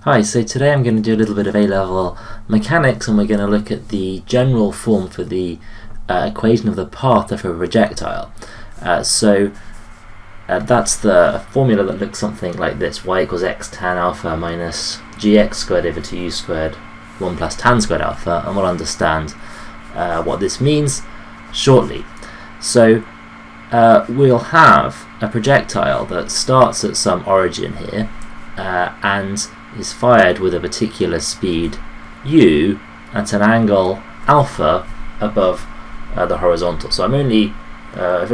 Hi, so today I'm going to do a little bit of A-level mechanics, and we're going to look at the general form for the equation of the path of a projectile. That's the formula that looks something like this: y equals x tan alpha minus gx squared over 2u squared 1 plus tan squared alpha, and we'll understand what this means shortly. So we'll have a projectile that starts at some origin here and is fired with a particular speed u at an angle alpha above the horizontal. So I've only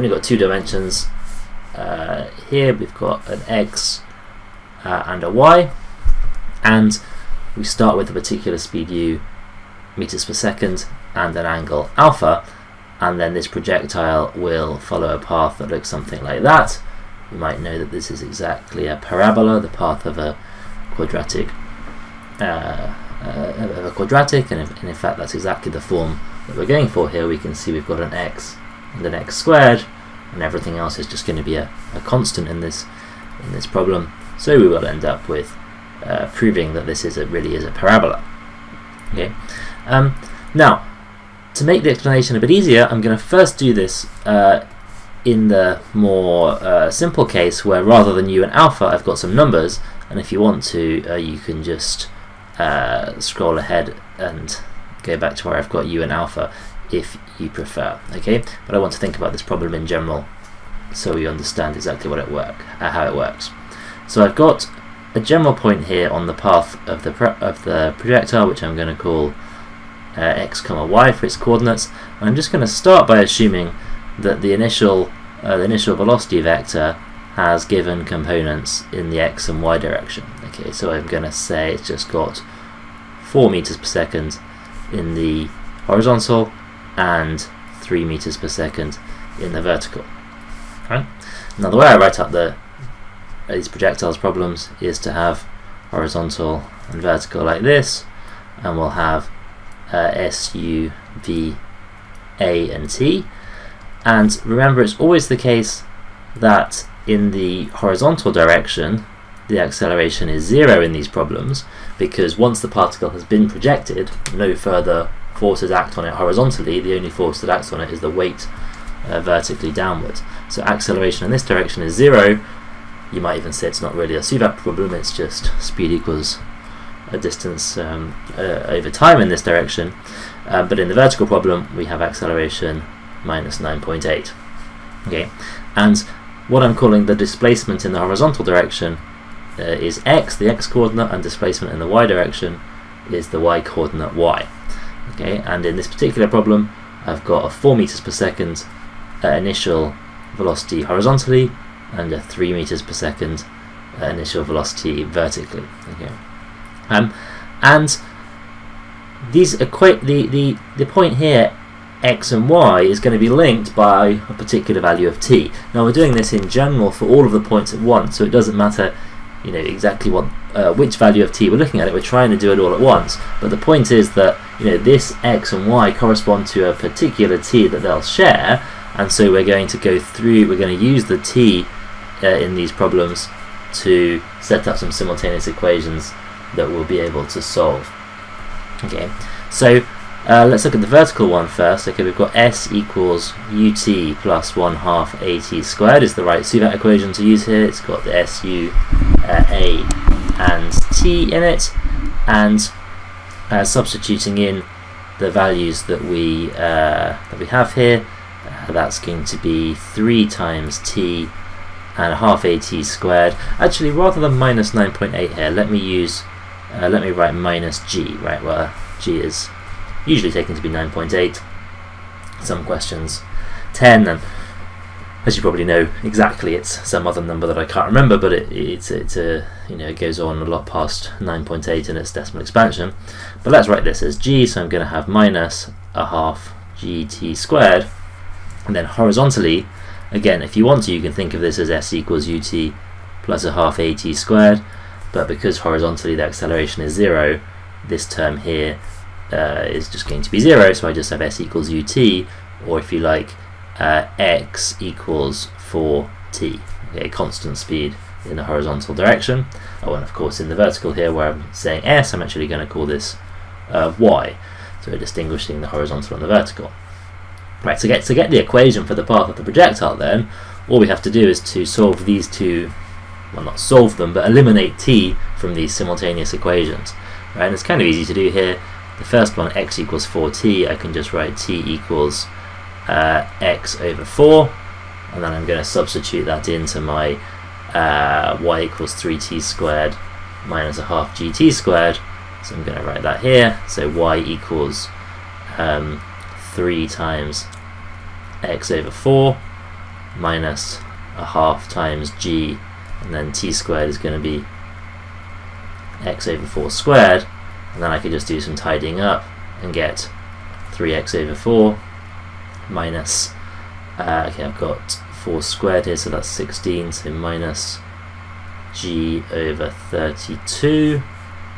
got two dimensions. Here we've got an x and a y, and we start with a particular speed u meters per second and an angle alpha, and then this projectile will follow a path that looks something like that. You might know that this is exactly a parabola, the path of a quadratic, and in fact that's exactly the form that we're going for here. We can see we've got an x and an x squared, and everything else is just going to be a constant in this problem. So we will end up with proving that this really is a parabola. Okay. Now, to make the explanation a bit easier, I'm going to first do this in the more simple case, where rather than u and alpha I've got some numbers, and if you want to you can just scroll ahead and go back to where I've got u and alpha if you prefer. Okay, but I want to think about this problem in general so we understand exactly how it works. So I've got a general point here on the path of the projectile, which I'm going to call x comma y for its coordinates, and I'm just going to start by assuming that the initial velocity vector has given components in the x and y direction. Okay, so I'm going to say it's just got 4 meters per second in the horizontal and 3 meters per second in the vertical. Right? Now the way I write up these projectiles problems is to have horizontal and vertical like this, and we'll have S, U, V, A and T. And remember, it's always the case that in the horizontal direction the acceleration is 0 in these problems, because once the particle has been projected, no further forces act on it horizontally. The only force that acts on it is the weight vertically downwards. So acceleration in this direction is 0. You might even say it's not really a CVAP problem, it's just speed equals a distance over time in this direction. But in the vertical problem we have acceleration minus 9.8. Okay, and what I'm calling the displacement in the horizontal direction is x, the x coordinate, and displacement in the y direction is the y coordinate y. Okay, and in this particular problem I've got a 4 meters per second initial velocity horizontally and a 3 meters per second initial velocity vertically. Okay, and these equate the point here, x and y, is going to be linked by a particular value of t. Now we're doing this in general for all of the points at once, so it doesn't matter exactly what which value of t we're looking at. We're trying to do it all at once, but the point is that this x and y correspond to a particular t that they'll share, and so we're going to use the t in these problems to set up some simultaneous equations that we'll be able to solve. Okay, so let's look at the vertical one first. Okay, we've got S equals ut plus 1/2 at squared is the right CVAT equation to use here. It's got the SU, A and T in it, and substituting in the values that we have here, that's going to be 3 times T and 1/2 at squared. Actually, rather than minus 9.8 here, let me write minus G, right, where G is usually taken to be 9.8, some questions 10, and as you probably know, exactly it's some other number that I can't remember, but it goes on a lot past 9.8 in its decimal expansion. But let's write this as G, so I'm going to have minus 1/2 gt squared, and then horizontally, again, if you want to, you can think of this as S equals ut plus 1/2 at squared, but because horizontally the acceleration is 0, this term here is just going to be 0, so I just have S equals ut, or if you like, x equals 4t. Okay, constant speed in the horizontal direction. Oh, and of course in the vertical here where I'm saying S, I'm actually going to call this Y. So we're distinguishing the horizontal and the vertical. Right, to get the equation for the path of the projectile then, all we have to do is to solve these two, well, not solve them, but eliminate t from these simultaneous equations. Right, and it's kind of easy to do here. The first one, x equals 4t, I can just write t equals x over 4, and then I'm going to substitute that into my y equals 3t squared minus a half gt squared. So I'm going to write that here. So y equals 3 times x over 4 minus a half times g, and then t squared is going to be x over 4 squared, and then I could just do some tidying up and get 3x over 4 minus, okay, I've got 4 squared here, so that's 16, so minus g over 32,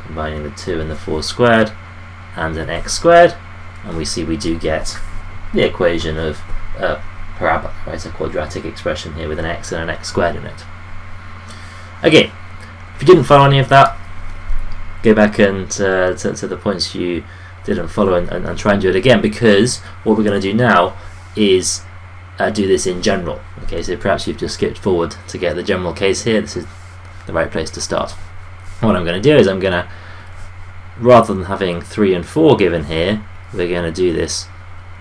combining the 2 and the 4 squared, and an x squared, and we see we do get the equation of parabola, right? A quadratic expression here with an x and an x squared in it. Okay, if you didn't follow any of that, go back and to the points you didn't follow and try and do it again, because what we're going to do now is do this in general. Okay, so perhaps you've just skipped forward to get the general case here. This is the right place to start. What I'm going to do is I'm going to, rather than having 3 and 4 given here, we're going to do this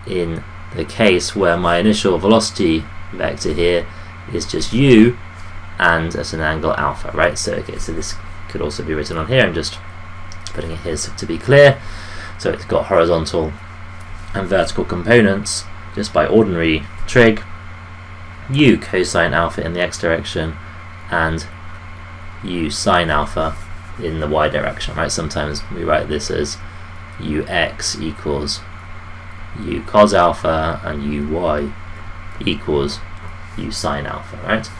in the case where my initial velocity vector here is just u and at an angle alpha, right? So okay, so this could also be written on here. I'm just putting it here to be clear. So it's got horizontal and vertical components just by ordinary trig, u cosine alpha in the x direction and u sine alpha in the y direction, right? Sometimes we write this as ux equals u cos alpha and uy equals u sine alpha, right?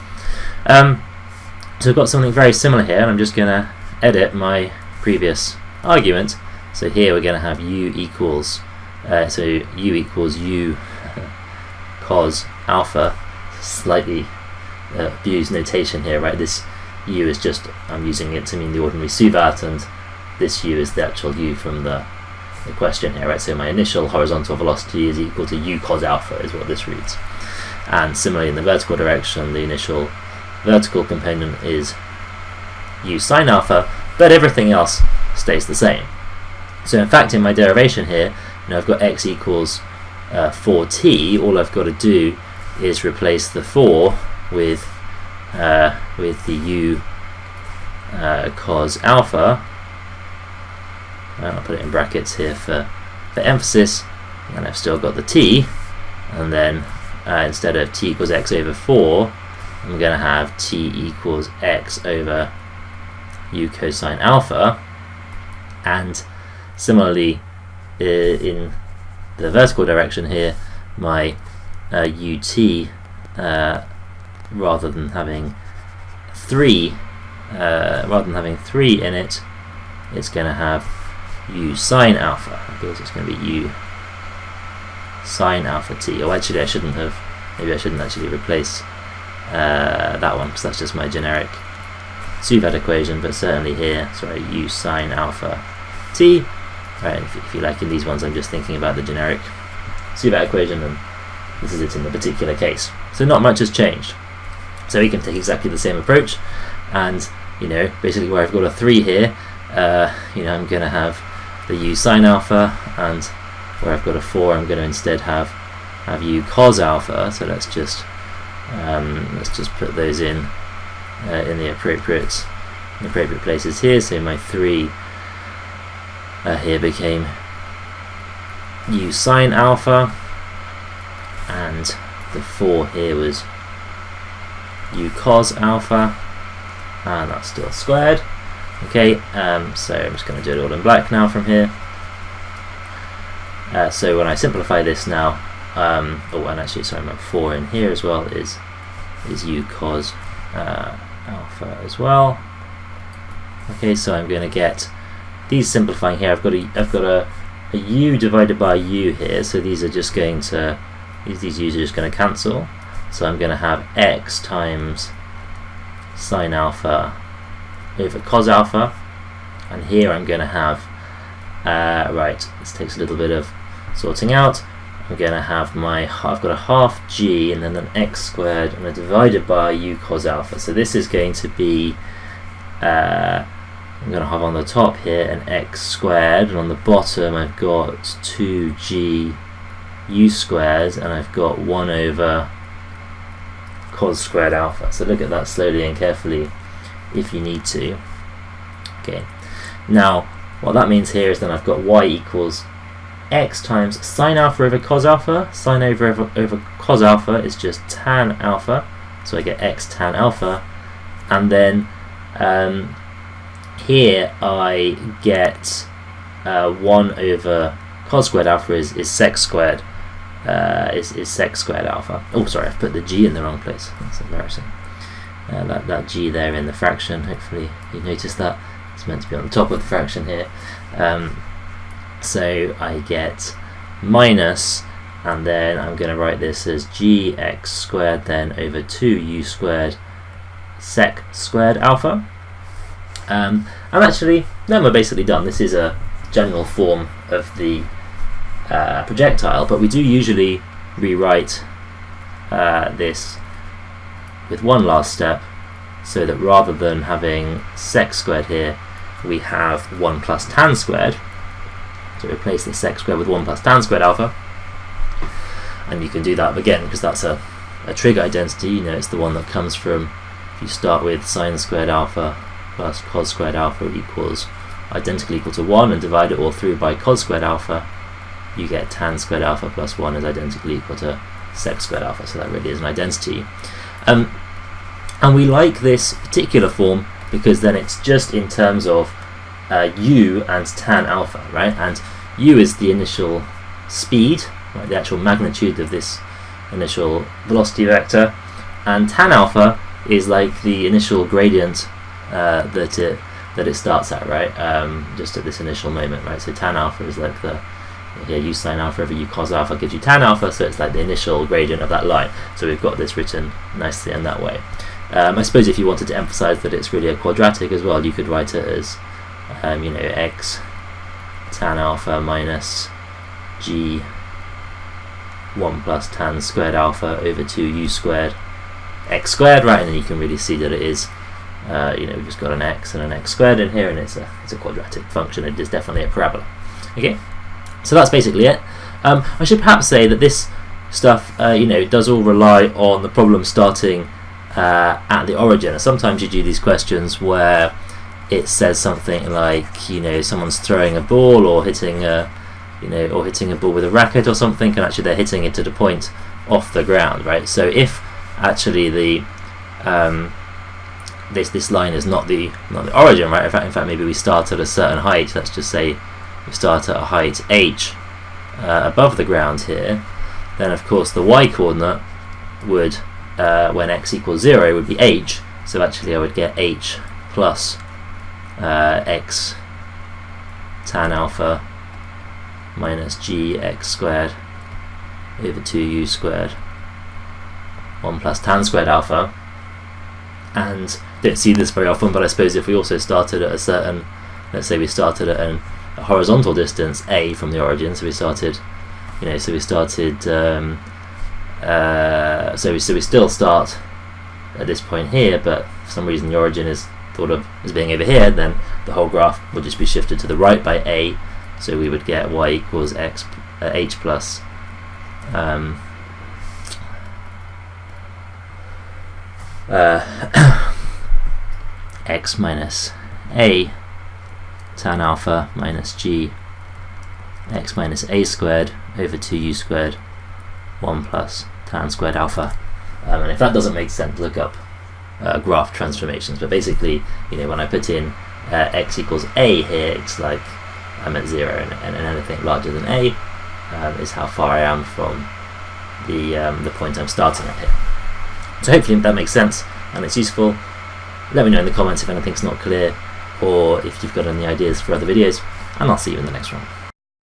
So we've got something very similar here, and I'm just going to edit my previous argument. So here we're going to have u equals u cos alpha, slightly abused notation here, right? This u is just, I'm using it to mean the ordinary suvat, and this u is the actual u from the question here, right? So my initial horizontal velocity is equal to u cos alpha is what this reads. And similarly in the vertical direction, the initial vertical component is u sine alpha, but everything else stays the same. So in fact in my derivation here, I've got x equals 4t. All I've got to do is replace the 4 with the u cos alpha. I'll put it in brackets here for emphasis, and I've still got the t, and then instead of t equals x over 4, I'm going to have t equals x over u cosine alpha. And similarly in the vertical direction here, my ut, rather than having 3 in it, it's going to have u sine alpha. Okay, so it's going to be u sine alpha t. Oh, actually, maybe I shouldn't actually replace that one, because that's just my generic suvat equation. But certainly here, sorry, u sine alpha t. Right, if you like, in these ones, I'm just thinking about the generic suvat equation, and this is it in the particular case. So not much has changed. So we can take exactly the same approach, and basically where I've got a 3 here, I'm going to have the u sine alpha, and where I've got a 4, I'm going to instead have u cos alpha. So let's just put those in the appropriate places here. So my 3 here became u sine alpha, and the 4 here was u cos alpha, and that's still squared. Okay, so I'm just going to do it all in black now from here. So when I simplify this now, and actually, sorry, my 4 in here as well is u cos alpha as well. Okay, so I'm going to get these simplifying here. I've got a u divided by u here, so these are just going to these u's are just going to cancel. So I'm going to have x times sine alpha over cos alpha, and here I'm going to have, right, this takes a little bit of sorting out. I'm going to have I've got a half g and then an x squared and a divided by u cos alpha. So this is going to be, I'm going to have on the top here an x squared, and on the bottom I've got 2g u squared, and I've got 1 over cos squared alpha. So look at that slowly and carefully if you need to. Okay, now what that means here is then I've got y equals x times sine alpha over cos alpha. Sine over cos alpha is just tan alpha, so I get x tan alpha, and then here I get 1 over cos squared alpha is sec squared, is sec squared alpha. Oh, sorry, I've put the g in the wrong place. That's embarrassing. That g there in the fraction, hopefully you noticed that. It's meant to be on the top of the fraction here. So I get minus, and then I'm going to write this as gx squared then over 2u squared sec squared alpha. And actually, then we're basically done. This is a general form of the projectile, but we do usually rewrite this with one last step, so that rather than having sec squared here, we have 1 plus tan squared. So replace the sec squared with 1 plus tan squared alpha, and you can do that again because that's a trig identity. You know, it's the one that comes from, if you start with sine squared alpha plus cos squared alpha equals identically equal to 1, and divide it all through by cos squared alpha, you get tan squared alpha plus 1 is identically equal to sec squared alpha. So that really is an identity. And we like this particular form because then it's just in terms of u and tan alpha, right? And u is the initial speed, right, the actual magnitude of this initial velocity vector, and tan alpha is like the initial gradient that it starts at, right? Just at this initial moment, right? So tan alpha is like the, here u sine alpha over u cos alpha gives you tan alpha, so it's like the initial gradient of that line. So we've got this written nicely in that way. I suppose if you wanted to emphasize that it's really a quadratic as well, you could write it as you know, x tan alpha minus g 1 plus tan squared alpha over 2u squared x squared, right? And then you can really see that it is, you know, we've just got an x and an x squared in here, and it's a quadratic function. It is definitely a parabola. Okay, so that's basically it. I should perhaps say that this stuff, you know, does all rely on the problem starting at the origin. And sometimes you do these questions where it says something like, you know, someone's throwing a ball or hitting a, you know, or hitting a ball with a racket or something, and actually they're hitting it at a point off the ground, right? So if actually the this line is not the origin, right? In fact, maybe we start at a certain height. Let's just say we start at a height h above the ground here. Then of course the y coordinate would, when x equals 0, would be h. So actually I would get h plus x tan alpha minus g x squared over 2u squared 1 plus tan squared alpha. And don't see this very often, but I suppose if we also started at a certain, let's say we started at a horizontal distance a from the origin, so we started, you know, so we started so we still start at this point here, but for some reason the origin is thought of as being over here, then the whole graph would just be shifted to the right by a, so we would get y equals x h plus x minus a tan alpha minus g x minus a squared over 2u squared 1 plus tan squared alpha. And if that doesn't make sense, look up graph transformations. But basically, you know, when I put in x equals a here, it's like I'm at 0, and anything larger than a is how far I am from the point I'm starting at here. So hopefully that makes sense and it's useful. Let me know in the comments if anything's not clear, or if you've got any ideas for other videos, and I'll see you in the next one.